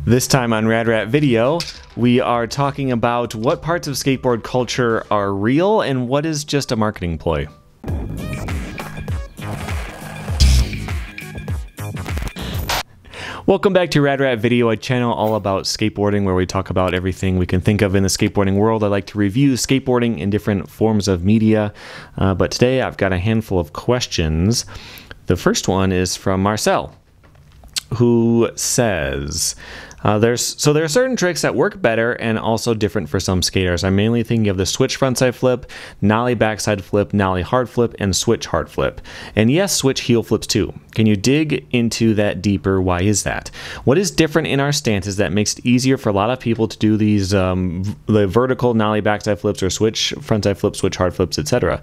This time on Rad Rat Video, we are talking about what parts of skateboard culture are real and what is just a marketing ploy. Welcome back to Rad Rat Video, a channel all about skateboarding where we talk about everything we can think of in the skateboarding world. I like to review skateboarding in different forms of media, but today I've got a handful of questions. The first one is from Marcel, who says, there are certain tricks that work better and also different for some skaters. I'm mainly thinking of the switch frontside flip, nollie backside flip, nollie hard flip, and switch hard flip. And yes, switch heel flips too. Can you dig into that deeper? Why is that? What is different in our stances that makes it easier for a lot of people to do these the vertical nollie backside flips or switch frontside flips, switch hard flips, etc.?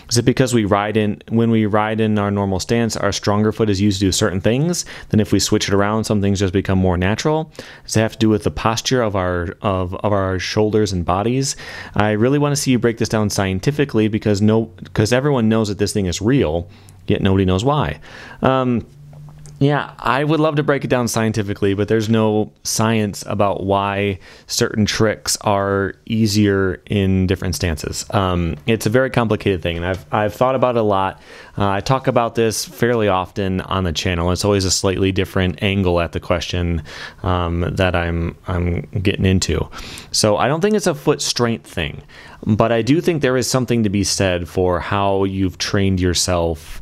Is it because when we ride in our normal stance, our stronger foot is used to do certain things? Then if we switch it around, some things just become more natural? Does it have to do with the posture of our shoulders and bodies? I really want to see you break this down scientifically because everyone knows that this thing is real, yet nobody knows why. Yeah, I would love to break it down scientifically, but there's no science about why certain tricks are easier in different stances. It's a very complicated thing, and I've thought about it a lot. I talk about this fairly often on the channel. It's always a slightly different angle at the question that I'm getting into. So I don't think it's a foot strength thing, but I do think there is something to be said for how you've trained yourself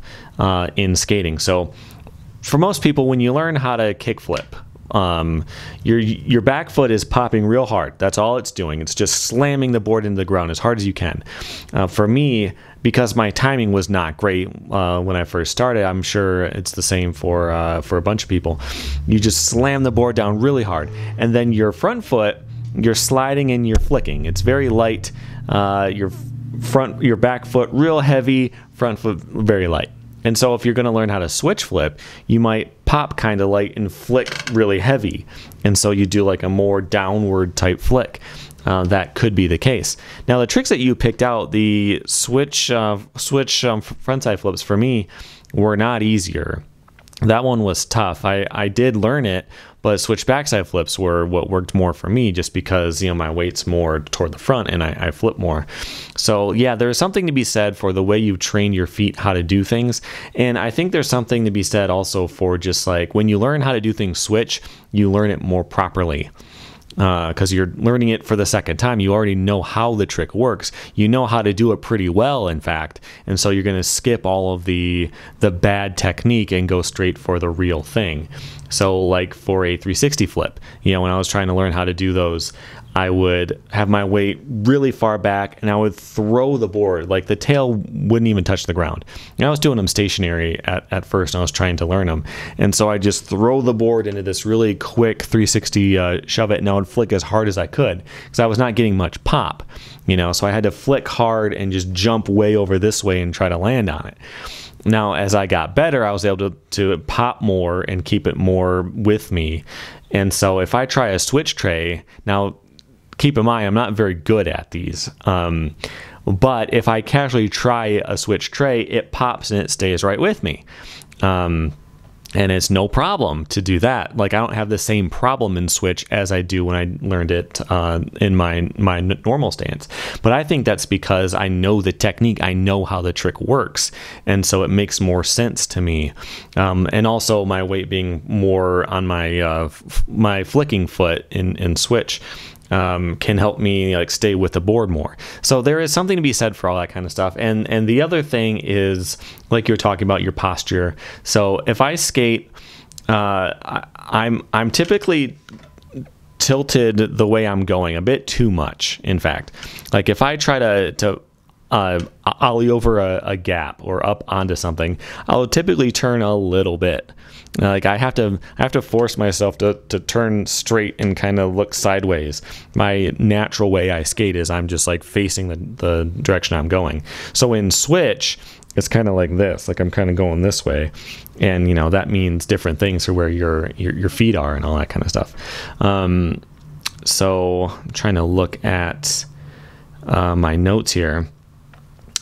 in skating. So for most people, when you learn how to kickflip, your back foot is popping real hard. That's all it's doing. It's just slamming the board into the ground as hard as you can. For me, because my timing was not great when I first started, I'm sure it's the same for a bunch of people. You just slam the board down really hard, and then your front foot, you're sliding and you're flicking. It's very light. Your back foot real heavy, front foot very light. And so if you're going to learn how to switch flip, you might pop kind of light and flick really heavy. And so you do like a more downward type flick. That could be the case. Now the tricks that you picked out, the switch frontside flips for me were not easier. That one was tough. I did learn it, but switch backside flips were what worked more for me just because, you know, my weight's more toward the front and I flip more. So yeah, there's something to be said for the way you train your feet how to do things. And I think there's something to be said also for just like when you learn how to do things switch, you learn it more properly. Because you're learning it for the second time. You already know how the trick works. You know how to do it pretty well, in fact. And so you're going to skip all of the bad technique and go straight for the real thing. So like for a 360 flip, you know, when I was trying to learn how to do those, I would have my weight really far back and I would throw the board, like the tail wouldn't even touch the ground. And I was doing them stationary at first and I was trying to learn them. And so I just throw the board into this really quick 360 shove it, and I would flick as hard as I could because I was not getting much pop, you know, so I had to flick hard and just jump way over this way and try to land on it. Now, as I got better, I was able to pop more and keep it more with me. And so if I try a switch tray, now keep in mind, I'm not very good at these. But if I casually try a switch tray, it pops and it stays right with me. And it's no problem to do that. Like I don't have the same problem in switch as I do when I learned it in my normal stance. But I think that's because I know the technique. I know how the trick works. And so it makes more sense to me. And also my weight being more on my flicking foot in switch can help me like stay with the board more. So there is something to be said for all that kind of stuff. And the other thing is, like you're talking about, your posture. So if I skate, I'm typically tilted the way I'm going a bit too much. In fact, like if I try to ollie over a gap or up onto something, I'll typically turn a little bit. Like I have to force myself to turn straight and kind of look sideways. My natural way I skate is I'm just like facing the direction I'm going. So in switch, it's kind of like this, like I'm kind of going this way, and you know that means different things for where your feet are and all that kind of stuff. So I'm trying to look at my notes here.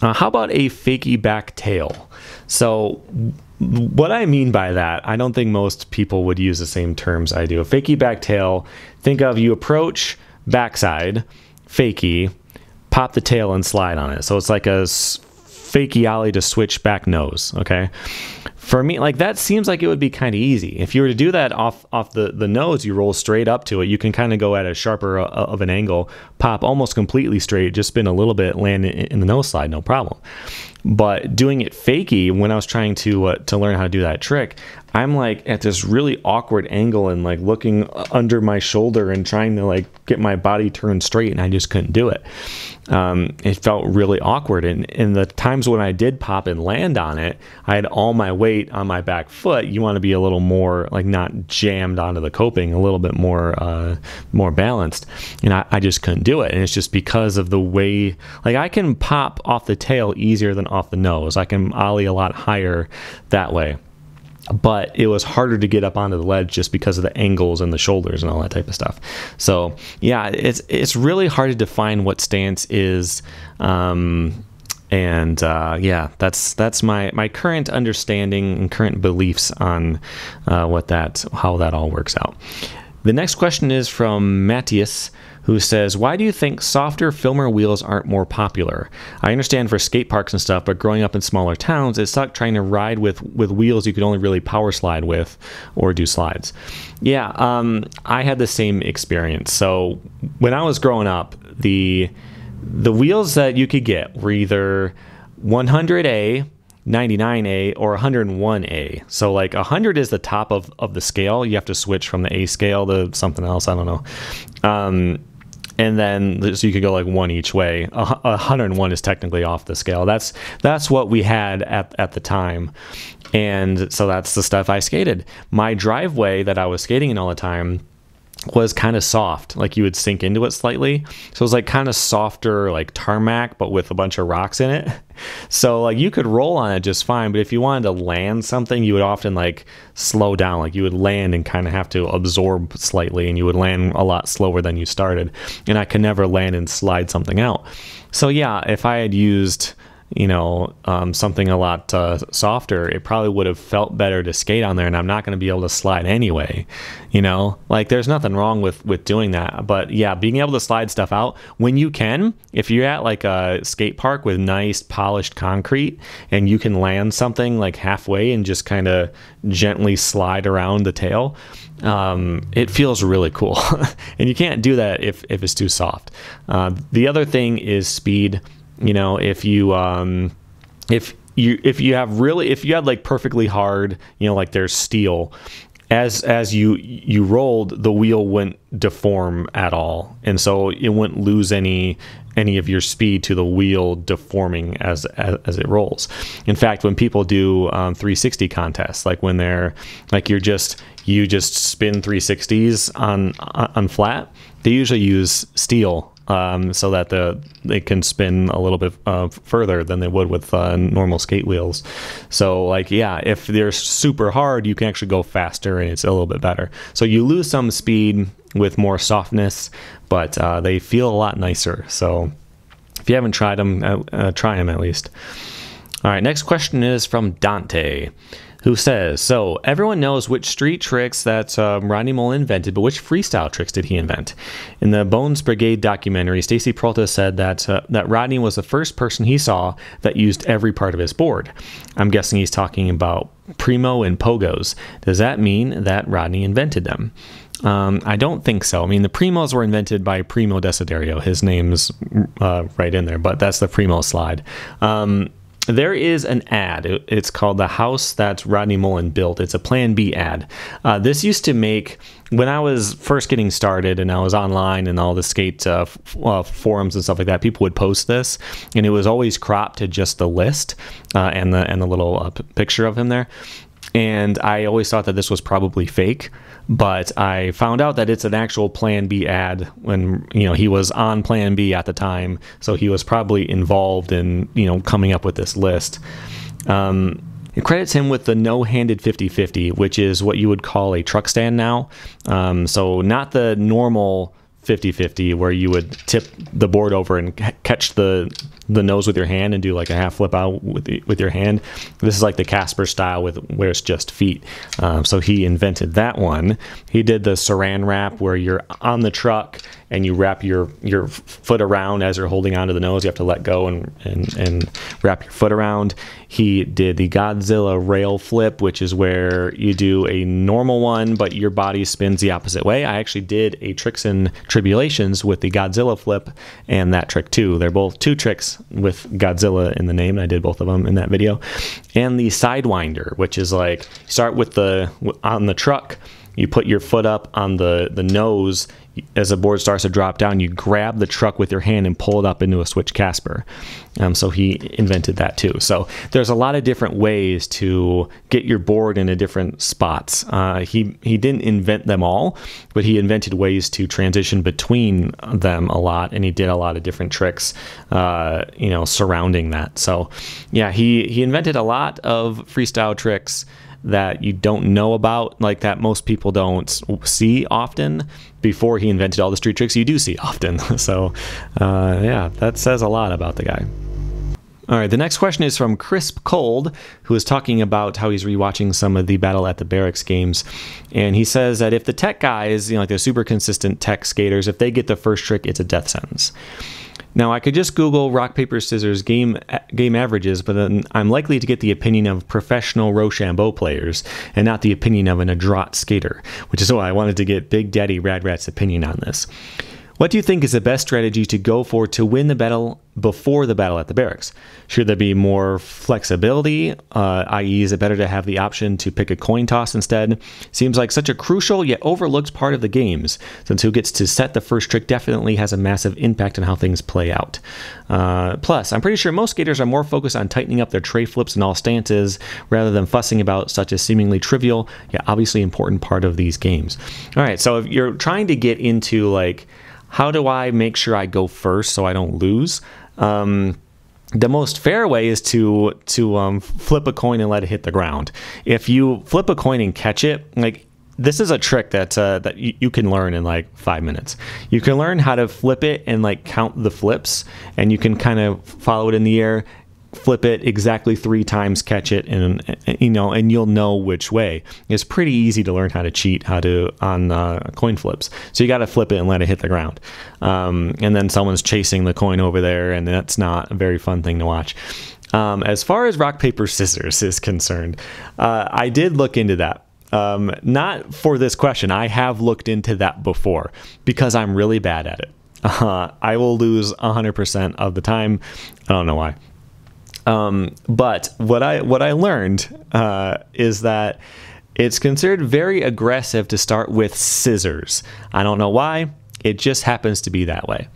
How about a fakie back tail? So what I mean by that, I don't think most people would use the same terms I do. A fakie back tail, think of you approach backside, fakie, pop the tail and slide on it. So it's like a fakie ollie to switch back nose, okay? For me, like that seems like it would be kind of easy. If you were to do that off the nose, you roll straight up to it. You can kind of go at a sharper of an angle, pop almost completely straight, just spin a little bit, land in the nose slide, no problem. But doing it fakie, when I was trying to learn how to do that trick, I'm like at this really awkward angle and like looking under my shoulder and trying to like get my body turned straight, and I just couldn't do it. It felt really awkward. And in the times when I did pop and land on it, I had all my weight on my back foot. You want to be a little more like not jammed onto the coping, a little bit more balanced. And I just couldn't do it. And it's just because of the way, like I can pop off the tail easier than off the nose. I can ollie a lot higher that way. But it was harder to get up onto the ledge just because of the angles and the shoulders and all that type of stuff. So yeah, it's really hard to define what stance is. Yeah, that's my current understanding and current beliefs on how that all works out. The next question is from Matthias, who says, why do you think softer Filmer wheels aren't more popular? I understand for skate parks and stuff, but growing up in smaller towns, it sucked trying to ride with wheels you could only really power slide with or do slides. Yeah, I had the same experience. So when I was growing up, the wheels that you could get were either 100A, 99A, or 101A. So like 100 is the top of the scale. You have to switch from the A scale to something else. I don't know. And then so you could go like one each way. 101 is technically off the scale. That's what we had at the time. And so that's the stuff I skated. My driveway that I was skating in all the time was kind of soft, like you would sink into it slightly. So it was like kind of softer, like tarmac, but with a bunch of rocks in it. So like you could roll on it just fine, but if you wanted to land something, you would often like slow down. Like you would land and kind of have to absorb slightly, and you would land a lot slower than you started. And I could never land and slide something out. So yeah, if I had used something a lot softer, it probably would have felt better to skate on there, and I'm not going to be able to slide anyway. Like there's nothing wrong with doing that. But yeah, being able to slide stuff out when you can, if you're at like a skate park with nice polished concrete and you can land something like halfway and just kind of gently slide around the tail, it feels really cool. And you can't do that if it's too soft. The other thing is speed. If you had like perfectly hard, like there's steel, as you rolled, the wheel wouldn't deform at all, and so it wouldn't lose any of your speed to the wheel deforming as it rolls. In fact, when people do 360 contests, like when they're like you just spin 360s on flat, they usually use steel. So that they can spin a little bit further than they would with normal skate wheels. So like, yeah, if they're super hard, you can actually go faster and it's a little bit better. So you lose some speed with more softness, but they feel a lot nicer. So if you haven't tried them, try them at least. All right, next question is from Dante, who says, so everyone knows which street tricks that Rodney Mullen invented, but which freestyle tricks did he invent? In the Bones Brigade documentary, Stacy Peralta said that Rodney was the first person he saw that used every part of his board. I'm guessing he's talking about Primo and Pogos. Does that mean that Rodney invented them? I don't think so. I mean, the Primos were invented by Primo Desiderio. His name's right in there, but that's the Primo slide. There is an ad. It's called The House That Rodney Mullen Built. It's a Plan B ad. This used to make, when I was first getting started and I was online and all the skate forums and stuff like that, people would post this, and it was always cropped to just the list and the little picture of him there. And I always thought that this was probably fake, but I found out that it's an actual Plan B ad when, he was on Plan B at the time. So he was probably involved in, coming up with this list. It credits him with the no-handed 50-50, which is what you would call a truck stand now. So not the normal 50-50 where you would tip the board over and catch the the nose with your hand and do like a half flip out with your hand. This is like the Casper style where it's just feet. So he invented that one. He did the saran wrap where you're on the truck and you wrap your foot around as you're holding onto the nose. You have to let go and wrap your foot around. He did the Godzilla rail flip, which is where you do a normal one, but your body spins the opposite way. I actually did a Tricks and Tribulations with the Godzilla flip and that trick too. They're both two tricks with Godzilla in the name. I did both of them in that video. And the Sidewinder, which is like, start with on the truck, you put your foot up on the nose. As the board starts to drop down, you grab the truck with your hand and pull it up into a switch Casper. So he invented that too. So there's a lot of different ways to get your board into different spots. He didn't invent them all, but he invented ways to transition between them a lot, and he did a lot of different tricks, surrounding that. So yeah, he invented a lot of freestyle tricks that you don't know about, like that most people don't see often. Before he invented all the street tricks you do see often. So yeah, that says a lot about the guy. All right, the next question is from Crisp Cold, who is talking about how he's rewatching some of the Battle at the Barracks games. And he says that if the tech guys, like the super consistent tech skaters, if they get the first trick, it's a death sentence. Now, I could just Google rock, paper, scissors game averages, but then I'm likely to get the opinion of professional Rochambeau players and not the opinion of an adroit skater, which is why I wanted to get Big Daddy Radrat's opinion on this. What do you think is the best strategy to go for to win the battle before the Battle at the Barracks? Should there be more flexibility, i.e. is it better to have the option to pick a coin toss instead? Seems like such a crucial yet overlooked part of the games, since who gets to set the first trick definitely has a massive impact on how things play out. Plus, I'm pretty sure most skaters are more focused on tightening up their tray flips in all stances rather than fussing about such a seemingly trivial yet obviously important part of these games. All right, so if you're trying to get into like, how do I make sure I go first so I don't lose? The most fair way is to flip a coin and let it hit the ground. If you flip a coin and catch it, like this is a trick that you can learn in like 5 minutes. You can learn how to flip it and like count the flips, and you can kind of follow it in the air, flip it exactly 3 times, catch it, and you'll know which way. It's pretty easy to learn how to cheat on coin flips. So you got to flip it and let it hit the ground, and then someone's chasing the coin over there, and that's not a very fun thing to watch. As far as rock, paper, scissors is concerned, I did look into that. Not for this question. I have looked into that before because I'm really bad at it. I will lose 100% of the time. I don't know why. But what I learned is that it's considered very aggressive to start with scissors. I don't know why. It just happens to be that way.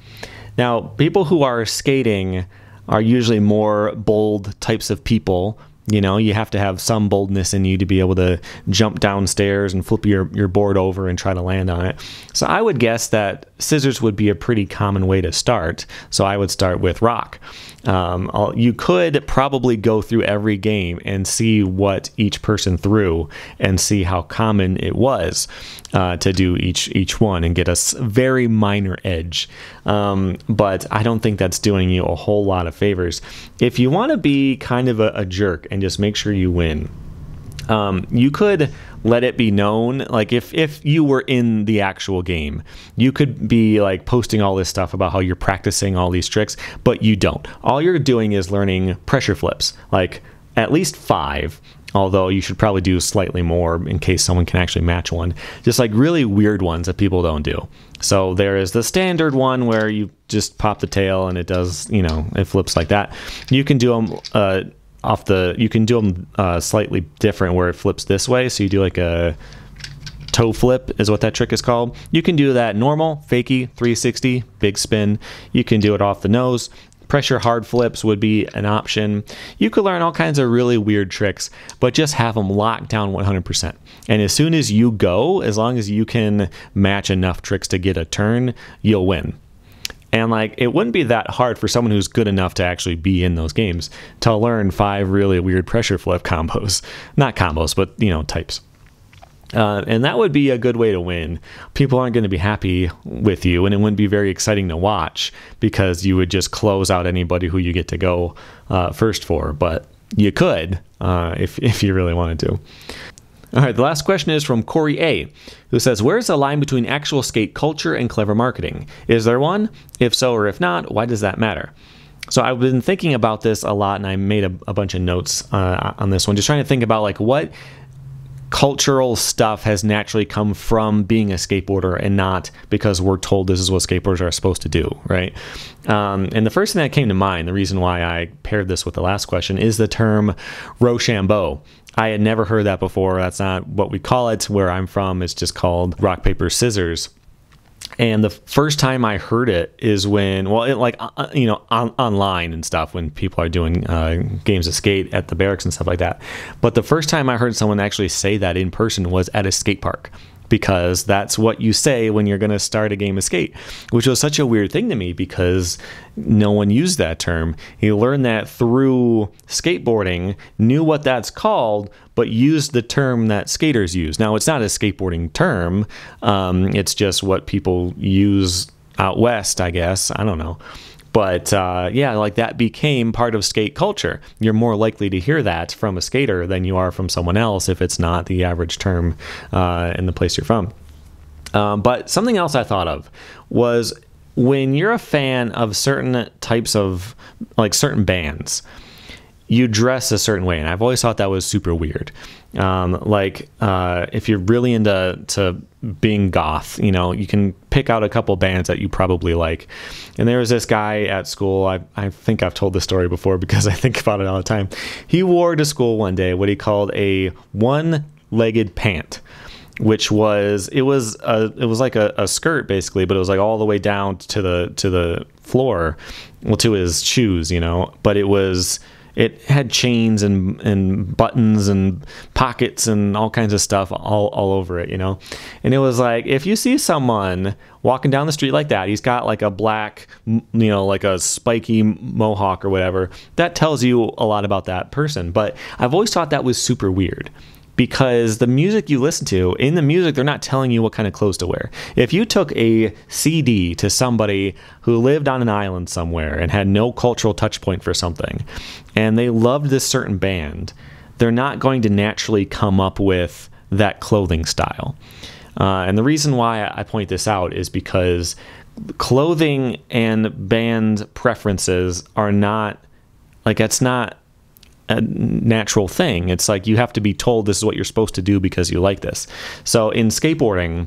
Now, people who are skating are usually more bold types of people. You have to have some boldness in you to be able to jump downstairs and flip your board over and try to land on it. So I would guess that scissors would be a pretty common way to start. So I would start with rock. You could probably go through every game and see what each person threw and see how common it was to do each one and get a very minor edge. But I don't think that's doing you a whole lot of favors. If you want to be kind of a jerk and just make sure you win, you could let it be known, like if you were in the actual game, you could be like posting all this stuff about how you're practicing all these tricks, but you don't. All you're doing is learning pressure flips, like at least 5, although you should probably do slightly more in case someone can actually match one. Just like really weird ones that people don't do. So there is the standard one where you just pop the tail and it does, it flips like that. You can do them you can do them slightly different where it flips this way. So you do like a toe flip is what that trick is called. You can do that normal, fakie, 360, big spin. You can do it off the nose. Pressure hard flips would be an option. You could learn all kinds of really weird tricks, but just have them locked down 100%. And as soon as you go, as long as you can match enough tricks to get a turn, you'll win. And like, it wouldn't be that hard for someone who's good enough to actually be in those games to learn 5 really weird pressure flip combos. Not combos, but types. And that would be a good way to win. People aren't going to be happy with you, and it wouldn't be very exciting to watch because you would just close out anybody who you get to go first for. But you could if you really wanted to. All right, the last question is from Corey A, who says, where's the line between actual skate culture and clever marketing? Is there one? If so, or if not, why does that matter? So I've been thinking about this a lot, and I made a bunch of notes on this one, just trying to think about like what cultural stuff has naturally come from being a skateboarder and not because we're told this is what skateboarders are supposed to do, right? And the first thing that came to mind, the reason why I paired this with the last question, is the term Rochambeau. I had never heard that before. That's not what we call it. Where I'm from, it's just called rock, paper, scissors. And the first time I heard it is when, online and stuff, when people are doing games of skate at the barracks and stuff like that. But the first time I heard someone actually say that in person was at a skate park, because that's what you say when you're going to start a game of skate, which was such a weird thing to me because no one used that term. He learned that through skateboarding, knew what that's called, but used the term that skaters use. Now, it's not a skateboarding term. It's just what people use out west, I guess. I don't know. But like that became part of skate culture. You're more likely to hear that from a skater than you are from someone else if it's not the average term in the place you're from. But something else I thought of was when you're a fan of certain types of, like certain bands, you dress a certain way. And I've always thought that was super weird. If you're really into being goth, you can pick out a couple bands that you probably like. And there was this guy at school, I think I've told this story before because I think about it all the time. He wore to school one day what he called a one-legged pant, which was, it was like a skirt basically, but it was like all the way down to the floor, well, to his shoes, but it had chains and buttons and pockets and all kinds of stuff all over it, And it was like, if you see someone walking down the street like that, he's got like a black, like a spiky mohawk or whatever, that tells you a lot about that person. But I've always thought that was super weird, because the music you listen to, in the music, they're not telling you what kind of clothes to wear. If you took a CD to somebody who lived on an island somewhere and had no cultural touch point for something, and they loved this certain band, they're not going to naturally come up with that clothing style. And the reason why I point this out is because clothing and band preferences are not, that's not a natural thing. It's like you have to be told this is what you're supposed to do because you like this. So in skateboarding,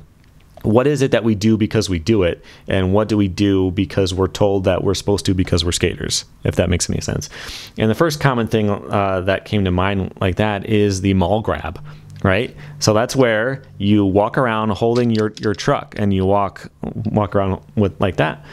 what is it that we do because we do it, and what do we do because we're told that we're supposed to because we're skaters, if that makes any sense? And the first common thing that came to mind like that is the mall grab, right? So that's where you walk around holding your truck and you walk around with like that.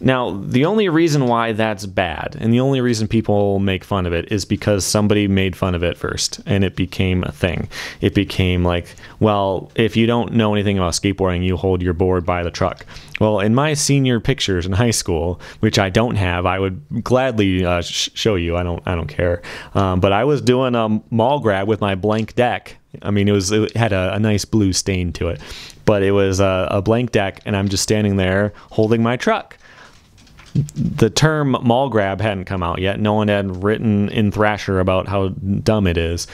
Now, the only reason why that's bad and the only reason people make fun of it is because somebody made fun of it first and it became a thing. It became like, well, if you don't know anything about skateboarding, you hold your board by the truck. Well, in my senior pictures in high school, which I don't have, I would gladly show you. I don't care. But I was doing a mall grab with my blank deck. I mean, it had a nice blue stain to it, but it was a blank deck, and I'm just standing there holding my truck. The term mall grab hadn't come out yet. No one had written in Thrasher about how dumb it is.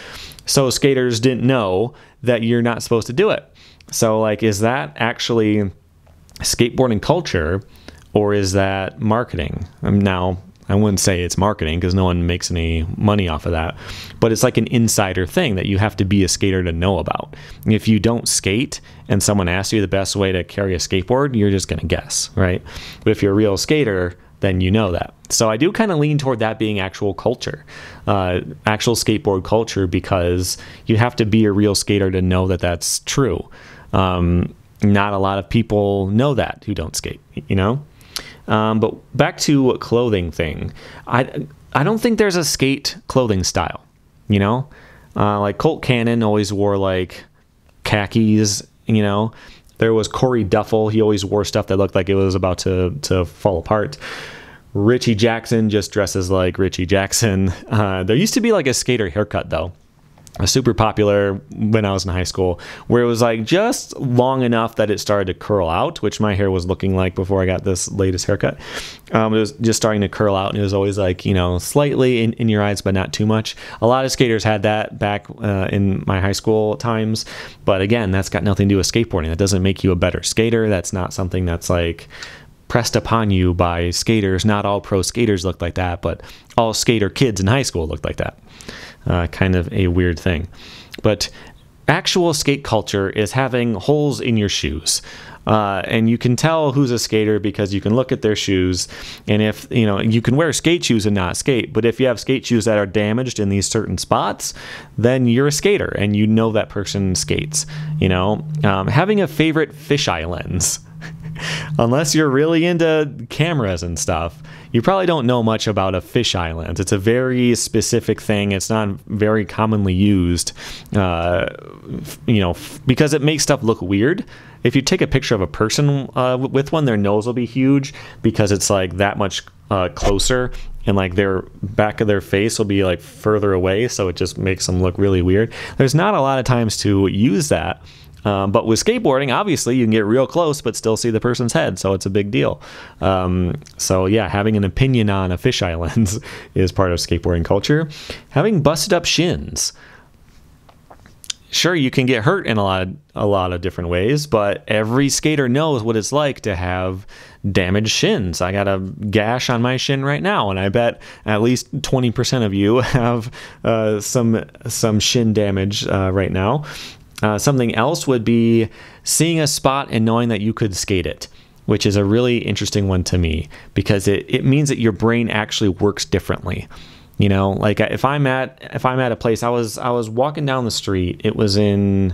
So skaters didn't know that you're not supposed to do it. So, is that actually skateboarding culture, or is that marketing? Now, I wouldn't say it's marketing because no one makes any money off of that, but it's like an insider thing that you have to be a skater to know about. If you don't skate and someone asks you the best way to carry a skateboard, you're just going to guess, right? But if you're a real skater, then you know that. So I do kind of lean toward that being actual culture, actual skateboard culture, because you have to be a real skater to know that that's true. Not a lot of people know that who don't skate, But back to clothing thing, I don't think there's a skate clothing style, like Colt Cannon always wore khakis, there was Corey Duffel. He always wore stuff that looked like it was about to fall apart. Richie Jackson just dresses like Richie Jackson. There used to be a skater haircut though. super popular when I was in high school, where it was like just long enough that it started to curl out, which my hair was looking like before I got this latest haircut. It was just starting to curl out, and it was always like, slightly in your eyes, but not too much. A lot of skaters had that back in my high school times, but again, that's got nothing to do with skateboarding. That doesn't make you a better skater. That's not something that's like pressed upon you by skaters. Not all pro skaters looked like that, but all skater kids in high school looked like that. Kind of a weird thing. But actual skate culture is having holes in your shoes. And you can tell who's a skater because you can look at their shoes, and if you can wear skate shoes and not skate, but if you have skate shoes that are damaged in these certain spots, then you're a skater and you know that person skates. Having a favorite fisheye lens. Unless you're really into cameras and stuff, you probably don't know much about a fisheye lens. It's a very specific thing. It's not very commonly used, because it makes stuff look weird. If you take a picture of a person with one, their nose will be huge because it's like that much closer, and like their back of their face will be like further away, so it just makes them look really weird. There's not a lot of times to use that. But with skateboarding, obviously, you can get real close but still see the person's head, so it's a big deal. So yeah, having an opinion on a fisheye lens is part of skateboarding culture. Having busted up shins. Sure, you can get hurt in a lot of different ways, but every skater knows what it's like to have damaged shins. I got a gash on my shin right now, and I bet at least 20% of you have some shin damage right now. Something else would be seeing a spot and knowing that you could skate it, which is a really interesting one to me because it means that your brain actually works differently. Like if I'm at a place, I was walking down the street. It was in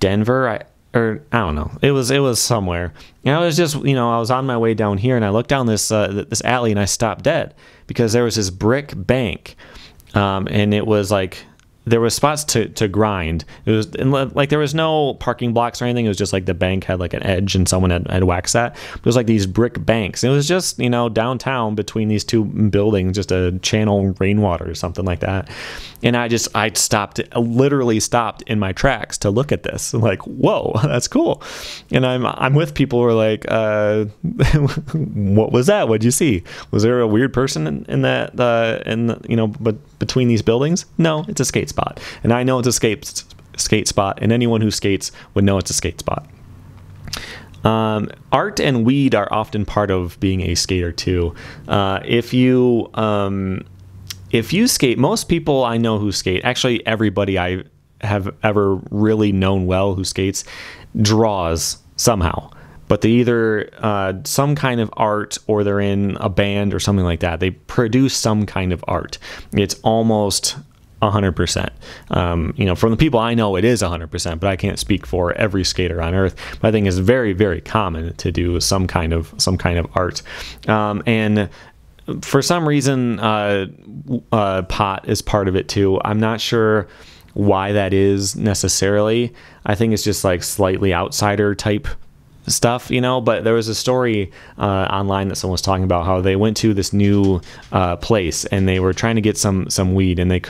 Denver, I don't know. It was somewhere. And I was just, I was on my way down here, and I looked down this alley, and I stopped dead because there was this brick bank, and it was like, there was spots to grind. It was like there was no parking blocks or anything. It was just like the bank had like an edge and someone had waxed that. It was like these brick banks. It was just, downtown between these two buildings, just a channel rainwater or something like that. And I literally stopped in my tracks to look at this. I'm like, whoa, that's cool. And I'm with people who are like, what was that? What'd you see? Was there a weird person in that, but between these buildings? No, it's a skate spot. And I know it's a skate spot, and anyone who skates would know it's a skate spot. Art and weed are often part of being a skater too. If you skate, most people I know who skate, actually everybody I have ever really known well who skates, draws somehow. But they either some kind of art, or they're in a band or something like that. They produce some kind of art. It's almost 100%. From the people I know, it is 100%, but I can't speak for every skater on earth. But I think it's very, very common to do some kind of art. And for some reason, pot is part of it too. I'm not sure why that is necessarily. I think it's just like slightly outsider type stuff, but there was a story online that someone was talking about how they went to this new place, and they were trying to get some weed, and they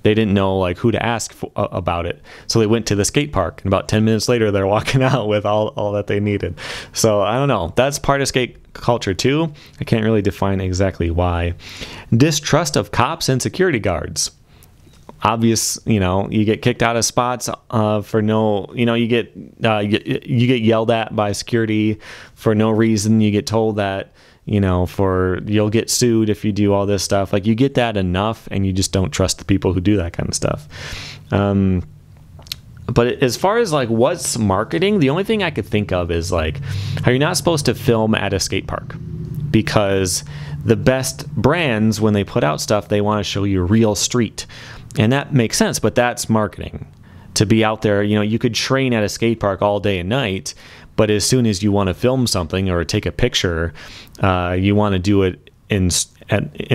didn't know like who to ask about it, so they went to the skate park, and about 10 minutes later they're walking out with all that they needed. So I don't know, that's part of skate culture too. I can't really define exactly why. Distrust of cops and security guards. Obvious, you get kicked out of spots for no, you get yelled at by security for no reason. You get told that, you'll get sued if you do all this stuff. Like, you get that enough, and you just don't trust the people who do that kind of stuff. But as far as like what's marketing, the only thing I could think of is like, are you not supposed to film at a skate park? Because the best brands, when they put out stuff, they want to show you real street. And that makes sense, but that's marketing. To be out there, you could train at a skate park all day and night, but as soon as you want to film something or take a picture, you want to do it in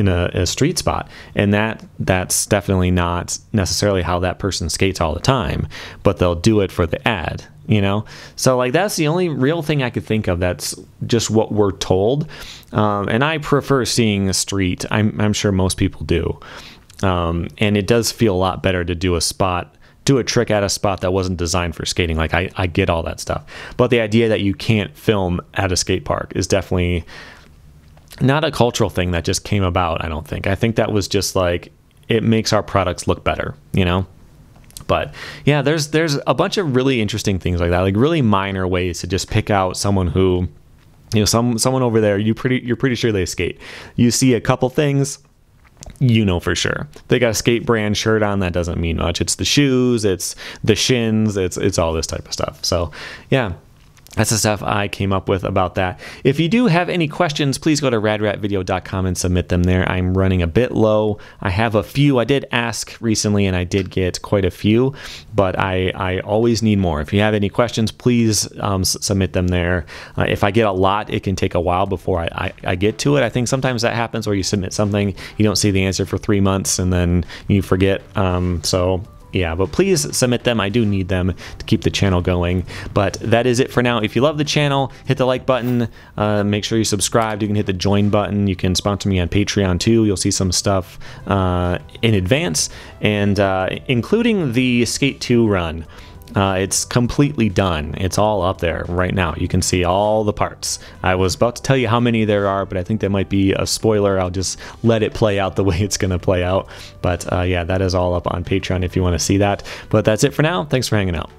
a street spot. And that's definitely not necessarily how that person skates all the time, but they'll do it for the ad, So like, that's the only real thing I could think of that's just what we're told. And I prefer seeing a street. I'm sure most people do. And it does feel a lot better to do a trick at a spot that wasn't designed for skating. Like I get all that stuff, but the idea that you can't film at a skate park is definitely not a cultural thing that just came about. I don't think. I think that was just like, it makes our products look better, you know? But yeah, there's a bunch of really interesting things like that, like really minor ways to just pick out someone who, you know, someone over there, you're pretty sure they skate. You see a couple things, you know for sure they got a skate brand shirt on. That doesn't mean much. It's the shoes, it's the shins, it's all this type of stuff. So yeah, that's the stuff I came up with about that. If you do have any questions, please go to radratvideo.com and submit them there. I'm running a bit low. I have a few. I did ask recently and I did get quite a few, but I always need more. If you have any questions, please submit them there. If I get a lot, it can take a while before I get to it. I think sometimes that happens where you submit something, you don't see the answer for 3 months and then you forget. So yeah, but please submit them. I do need them to keep the channel going. But that is it for now. If you love the channel, hit the like button. Make sure you subscribe. You can hit the join button. You can sponsor me on Patreon too. You'll see some stuff in advance, and including the Skate 2 run. It's completely done. It's all up there right now. You can see all the parts. I was about to tell you how many there are, but I think that might be a spoiler. I'll just let it play out the way it's going to play out. But yeah, that is all up on Patreon if you want to see that. But that's it for now. Thanks for hanging out.